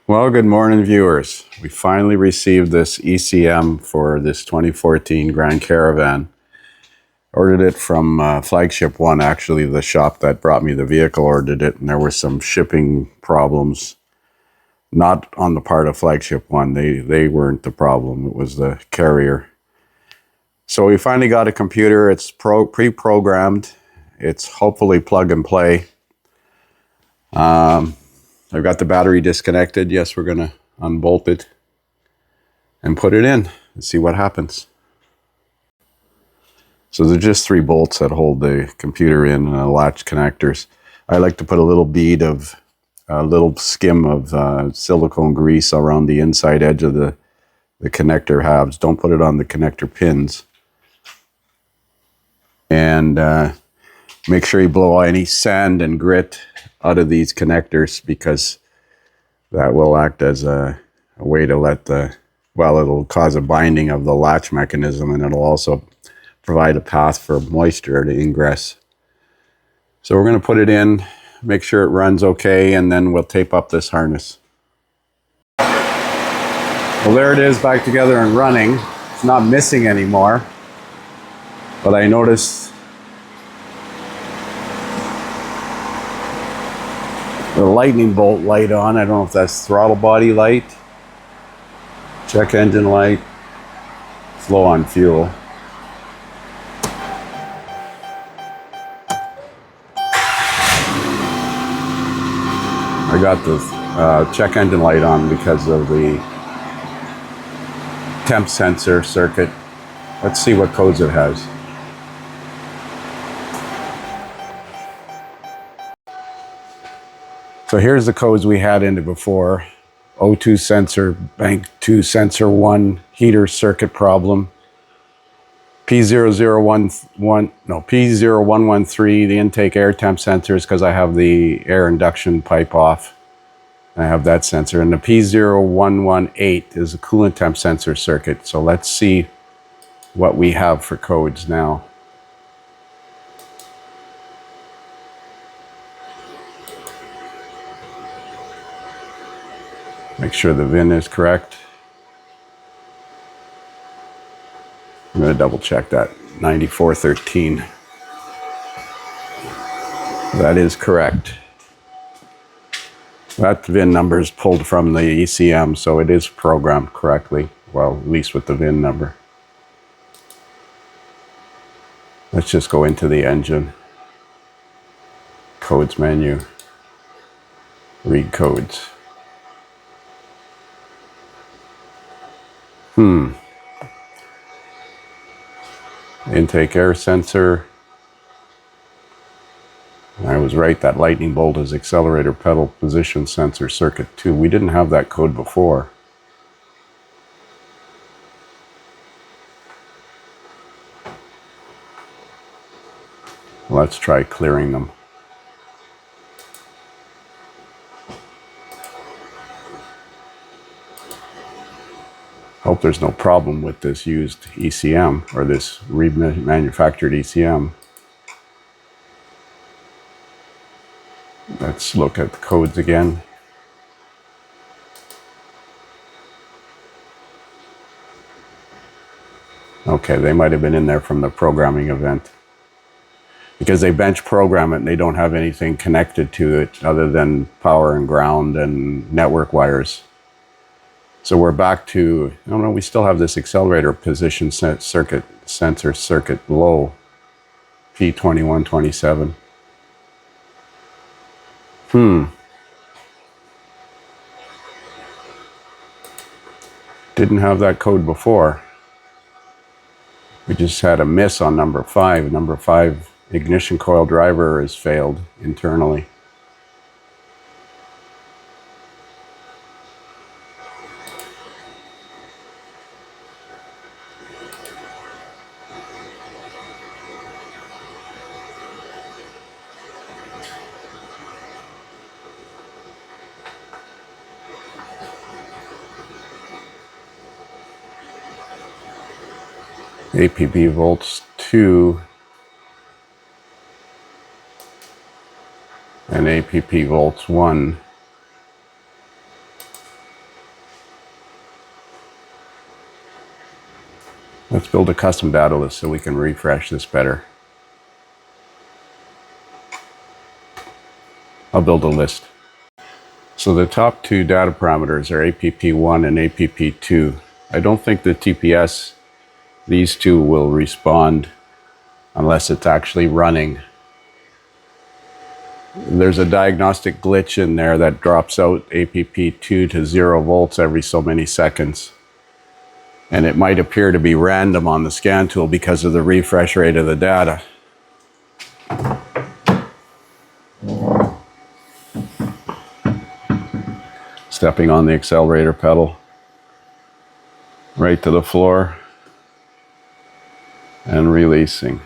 Well, good morning, viewers. We finally received this ECM for this 2014 Grand Caravan. Ordered it from Flagship One, actually the shop that brought me the vehicle ordered it, and there were some shipping problems. Not on the part of Flagship One. They weren't the problem. It was the carrier. So we finally got a computer. It's pre-programmed. It's hopefully plug and play. I've got the battery disconnected. Yes, we're going to unbolt it and put it in and see what happens. So there's just 3 bolts that hold the computer in and latch connectors. I like to put a little little skim of silicone grease around the inside edge of the connector halves. Don't put it on the connector pins. And make sure you blow any sand and grit out of these connectors, because that will act as a way to let it'll cause a binding of the latch mechanism, and it'll also provide a path for moisture to ingress. So we're going to put it in, make sure it runs okay, and then we'll tape up this harness. Well, there it is, back together and running. It's not missing anymore, but I noticed the lightning bolt light on. I don't know if that's throttle body light, check engine light, low on fuel. I got the check engine light on because of the temp sensor circuit. Let's see what codes it has. So here's the codes we had in it before. O2 sensor, bank 2 sensor 1, heater circuit problem. P0113, the intake air temp sensors, because I have the air induction pipe off. I have that sensor. And the P0118 is a coolant temp sensor circuit. So let's see what we have for codes now. Make sure the VIN is correct. I'm going to double check that. 9413. That is correct. That VIN number is pulled from the ECM, so it is programmed correctly. Well, at least with the VIN number. Let's just go into the engine. Codes menu. Read codes. Intake air sensor. I was right, that lightning bolt is accelerator pedal position sensor circuit 2. We didn't have that code before. Let's try clearing them. Hope there's no problem with this used ECM or this remanufactured ECM. Let's look at the codes again. Okay, they might have been in there from the programming event, because they bench program it and they don't have anything connected to it other than power and ground and network wires. So we're back to, I don't know, we still have this accelerator position sensor circuit low, P2127. Didn't have that code before. We just had a miss on number 5. Number 5 ignition coil driver has failed internally. APP volts 2 and APP volts 1. build a custom data list so we can refresh this better. I'll build a list. So the top two data parameters are APP1 and APP2. I don't think the TPS, these two will respond unless it's actually running. There's a diagnostic glitch in there that drops out APP2 to 0 volts every so many seconds. And it might appear to be random on the scan tool because of the refresh rate of the data. Stepping on the accelerator pedal right to the floor and releasing.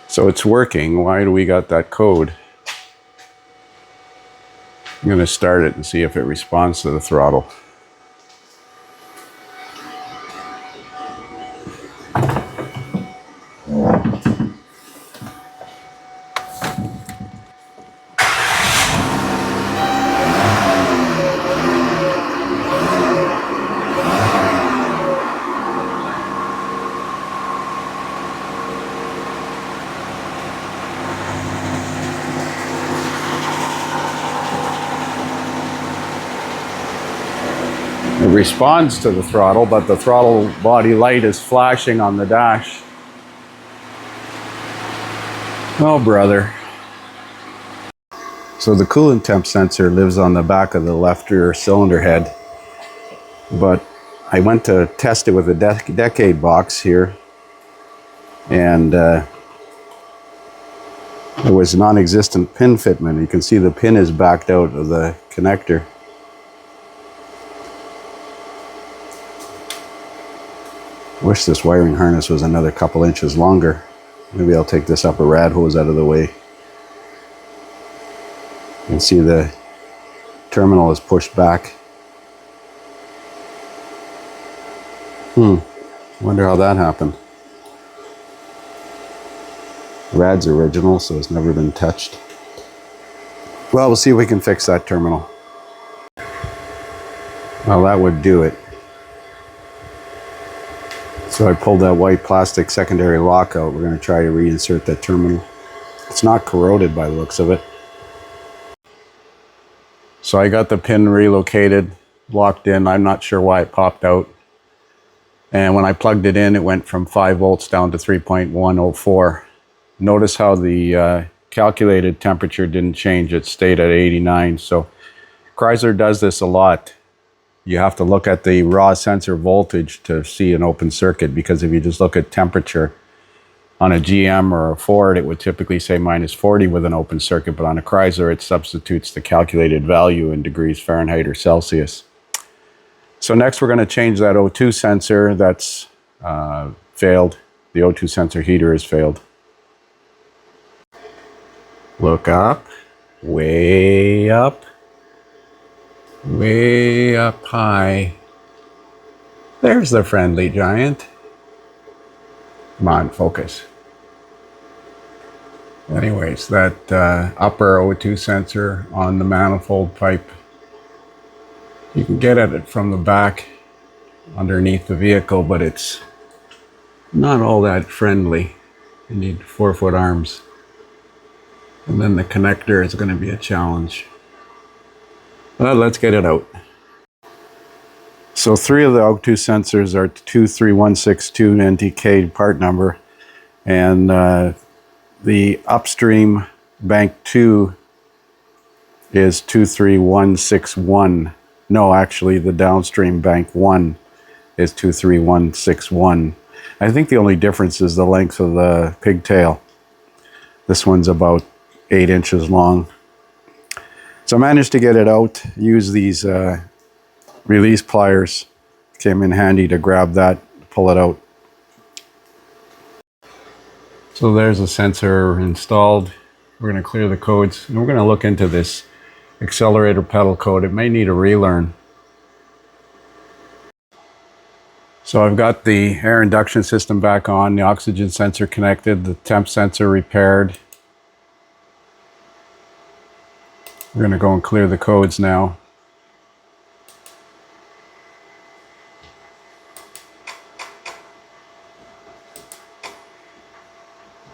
So it's working. Why do we got that code? I'm going to start it and see if it responds to the throttle. It responds to the throttle, but the throttle body light is flashing on the dash. Oh, brother. So the coolant temp sensor lives on the back of the left rear cylinder head, but I went to test it with a decade box here, and there was non-existent pin fitment. You can see the pin is backed out of the connector. Wish this wiring harness was another couple inches longer. Maybe I'll take this upper rad hose out of the way. You can see the terminal is pushed back. Wonder how that happened. Rad's original, so it's never been touched. Well, we'll see if we can fix that terminal. Well, that would do it. So I pulled that white plastic secondary lock out. We're going to try to reinsert that terminal. It's not corroded by the looks of it. So I got the pin relocated, locked in. I'm not sure why it popped out. And when I plugged it in, it went from 5 volts down to 3.104. Notice how the calculated temperature didn't change. It stayed at 89. So Chrysler does this a lot. You have to look at the raw sensor voltage to see an open circuit, because if you just look at temperature on a GM or a Ford, it would typically say -40 with an open circuit, but on a Chrysler, it substitutes the calculated value in degrees Fahrenheit or Celsius. So next we're going to change that O2 sensor that's failed. The O2 sensor heater has failed. Look up, way up. Way up high. There's the friendly giant. Come on, focus. Anyways, that upper O2 sensor on the manifold pipe, you can get at it from the back underneath the vehicle, but it's not all that friendly. You need 4-foot arms. And then the connector is going to be a challenge. Well, let's get it out. So 3 of the O2 sensors are 23162 NTK part number, and the upstream bank 2 is 23161. No, actually the downstream bank 1 is 23161. I think the only difference is the length of the pigtail. This one's about 8 inches long. So I managed to get it out, use these release pliers. Came in handy to grab that, pull it out. So there's a sensor installed. We're going to clear the codes, and we're going to look into this accelerator pedal code. It may need a relearn. So I've got the air induction system back on, the oxygen sensor connected, the temp sensor repaired. We're going to go and clear the codes now.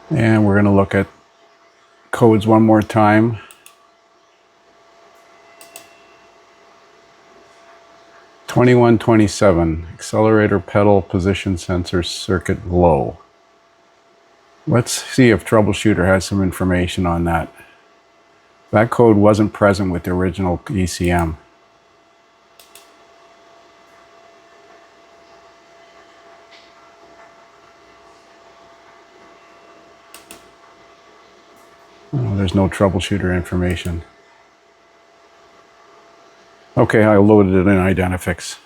And we're going to look at codes one more time. P2127 accelerator pedal position sensor circuit low. Let's see if Troubleshooter has some information on that. That code wasn't present with the original ECM. Oh, there's no Troubleshooter information. Okay, I loaded it in Identifix.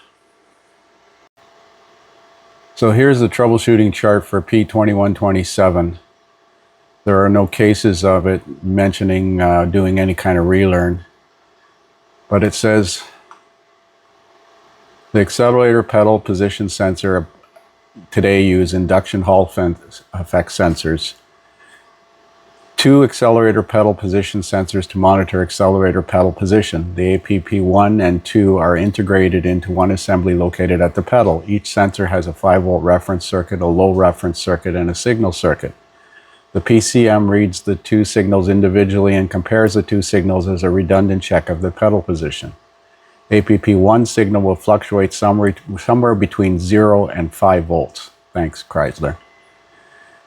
So here's the troubleshooting chart for P2127. There are no cases of it mentioning doing any kind of relearn, but it says the accelerator pedal position sensor today use induction Hall effect sensors. 2 accelerator pedal position sensors to monitor accelerator pedal position. The APP 1 and 2 are integrated into one assembly located at the pedal. Each sensor has a 5-volt reference circuit, a low reference circuit, and a signal circuit. The PCM reads the 2 signals individually and compares the 2 signals as a redundant check of the pedal position. APP 1 signal will fluctuate somewhere between 0 and 5 volts. Thanks, Chrysler.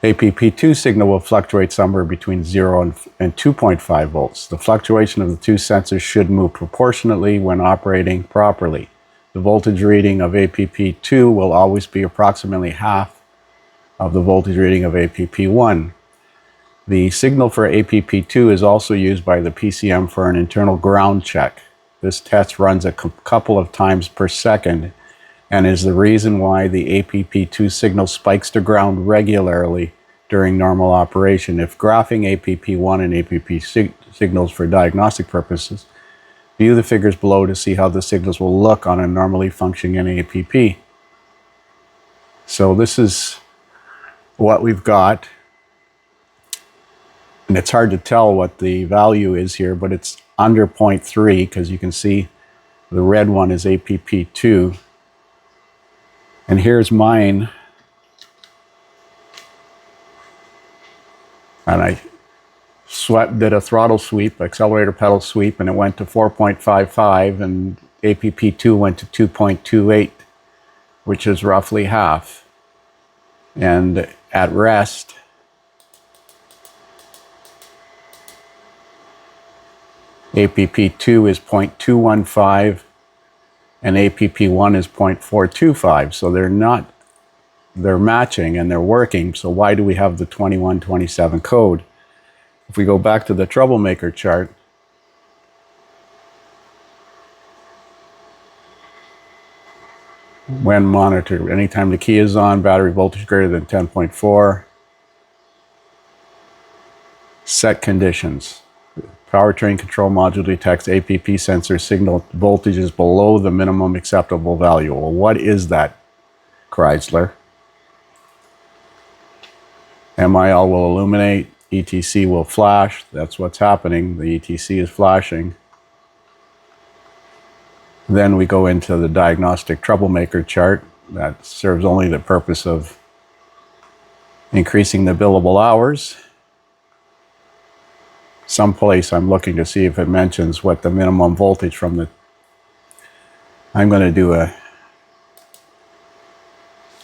APP 2 signal will fluctuate somewhere between 0 and 2.5 volts. The fluctuation of the 2 sensors should move proportionately when operating properly. The voltage reading of APP 2 will always be approximately half of the voltage reading of APP 1. The signal for APP 2 is also used by the PCM for an internal ground check. This test runs a couple of times per second and is the reason why the APP 2 signal spikes to ground regularly during normal operation. If graphing APP 1 and APP signals for diagnostic purposes, view the figures below to see how the signals will look on a normally functioning APP. So this is what we've got. And it's hard to tell what the value is here, but it's under 0.3 because you can see the red one is APP 2. And here's mine. And I did a throttle sweep, accelerator pedal sweep, and it went to 4.55, and APP 2 went to 2.28, which is roughly half. And at rest, APP 2 is 0.215 and APP 1 is 0.425. So they're matching and they're working. So why do we have the 2127 code? If we go back to the troublemaker chart, when monitored, anytime the key is on, battery voltage greater than 10.4, set conditions. Powertrain control module detects APP sensor signal voltages below the minimum acceptable value. Well, what is that, Chrysler? MIL will illuminate, ETC will flash. That's what's happening. The ETC is flashing. Then we go into the diagnostic troublemaker chart. That serves only the purpose of increasing the billable hours. Someplace I'm looking to see if it mentions what the minimum voltage from the... I'm going to do a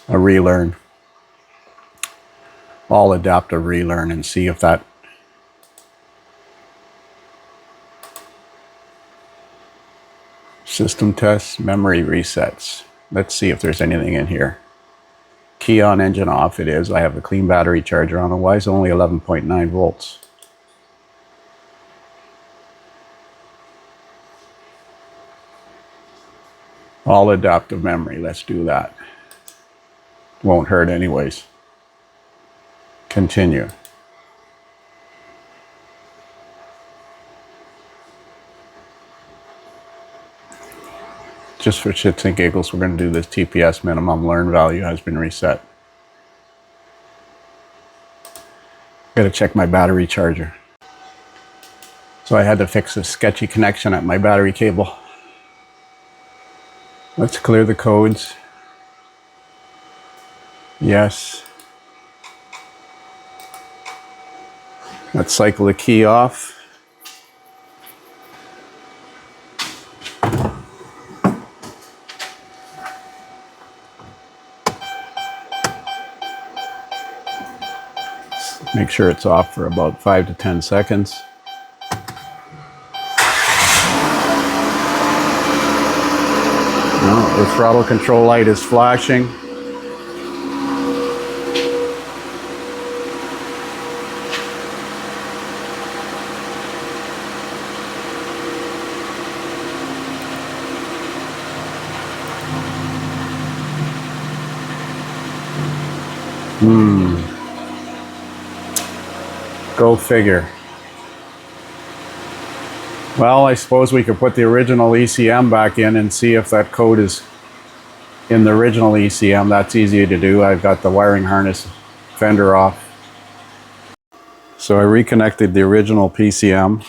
relearn. All adaptive relearn and see if that... System tests, memory resets. Let's see if there's anything in here. Key on, engine off. It is. I have a clean battery charger on. Why is it only 11.9 volts? All adaptive memory. Let's do that. Won't hurt anyways. Continue. Just for shits and giggles, we're going to do this TPS minimum learn value has been reset. Got to check my battery charger. So I had to fix a sketchy connection at my battery cable. Let's clear the codes. Yes. Let's cycle the key off. Make sure it's off for about 5 to 10 seconds. No, the throttle control light is flashing. Go figure. Well, I suppose we could put the original ECM back in and see if that code is in the original ECM. That's easy to do. I've got the wiring harness fender off. So I reconnected the original PCM,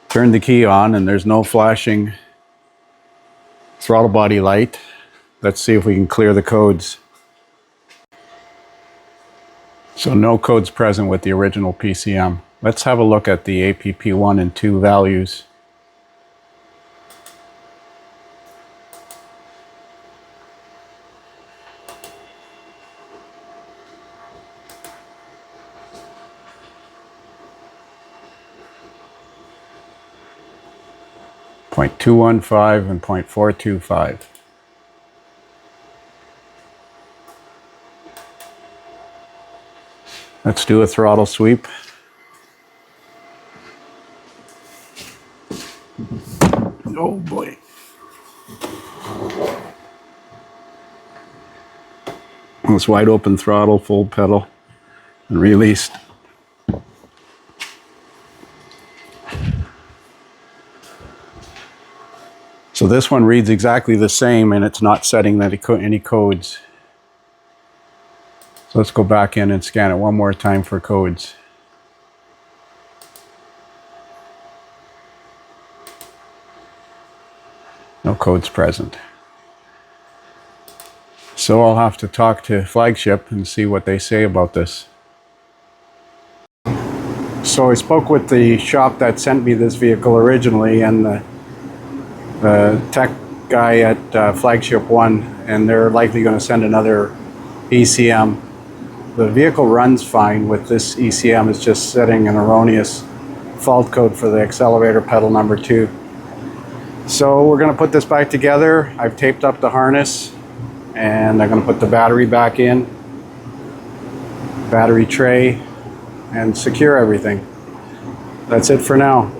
turned the key on, and there's no flashing throttle body light. Let's see if we can clear the codes. So no codes present with the original PCM. Let's have a look at the APP 1 and 2 values. .215 and .425. Let's do a throttle sweep. Oh boy. It's wide open throttle, full pedal, and released. So this one reads exactly the same, and it's not setting any codes. So let's go back in and scan it one more time for codes. No codes present. So I'll have to talk to Flagship and see what they say about this. So I spoke with the shop that sent me this vehicle originally, and the tech guy at Flagship 1, and they're likely going to send another ECM. The vehicle runs fine with this ECM. It's just setting an erroneous fault code for the accelerator pedal number 2. So we're going to put this back together. I've taped up the harness, and I'm going to put the battery back in, battery tray, and secure everything. That's it for now.